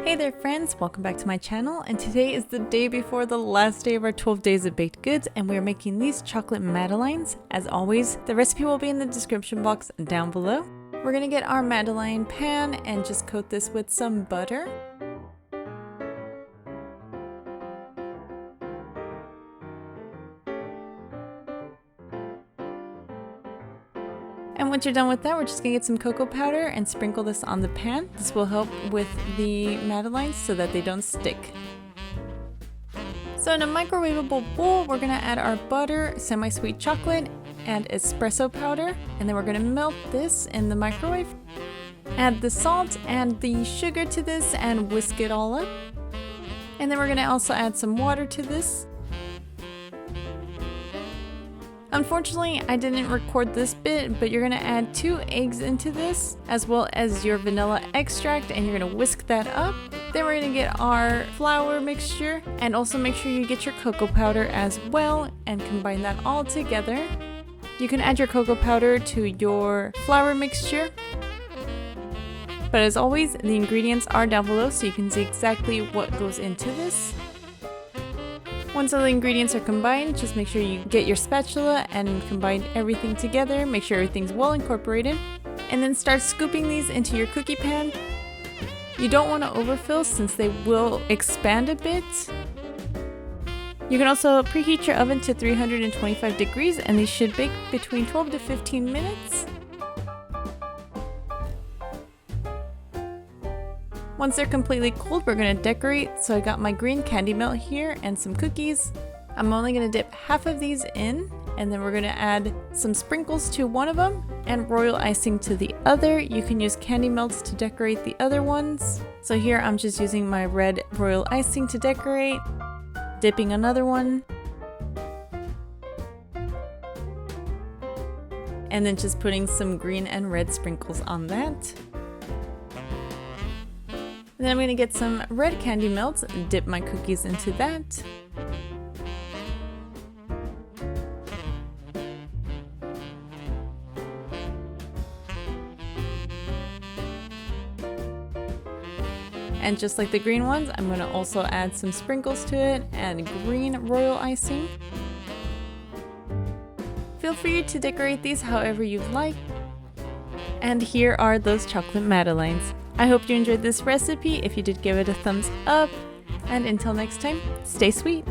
Hey there friends, welcome back to my channel, and today is the day before the last day of our 12 days of baked goods, and we are making these chocolate madeleines. As always, the recipe will be in the description box down below. We're gonna get our madeleine pan and just coat this with some butter. And once you're done with that, we're just gonna get some cocoa powder and sprinkle this on the pan. This will help with the madeleines so that they don't stick. So in a microwavable bowl, we're gonna add our butter, semi-sweet chocolate, and espresso powder. And then we're gonna melt this in the microwave. Add the salt and the sugar to this and whisk it all up. And then we're gonna also add some water to this. Unfortunately, I didn't record this bit, but you're gonna add 2 eggs into this, as well as your vanilla extract, and you're gonna whisk that up. Then we're gonna get our flour mixture, and also make sure you get your cocoa powder as well, and combine that all together. You can add your cocoa powder to your flour mixture. But as always, the ingredients are down below so you can see exactly what goes into this. Once all the ingredients are combined, just make sure you get your spatula and combine everything together. Make sure everything's well incorporated. And then start scooping these into your cookie pan. You don't want to overfill since they will expand a bit. You can also preheat your oven to 325 degrees and these should bake between 12 to 15 minutes. Once they're completely cooled, we're gonna decorate. So I got my green candy melt here and some cookies. I'm only gonna dip half of these in, and then we're gonna add some sprinkles to one of them and royal icing to the other. You can use candy melts to decorate the other ones. So here I'm just using my red royal icing to decorate, dipping another one, and then just putting some green and red sprinkles on that. And then I'm gonna get some red candy melts and dip my cookies into that. And just like the green ones, I'm gonna also add some sprinkles to it and green royal icing. Feel free to decorate these however you'd like. And here are those chocolate madeleines. I hope you enjoyed this recipe. If you did, give it a thumbs up. And until next time, stay sweet.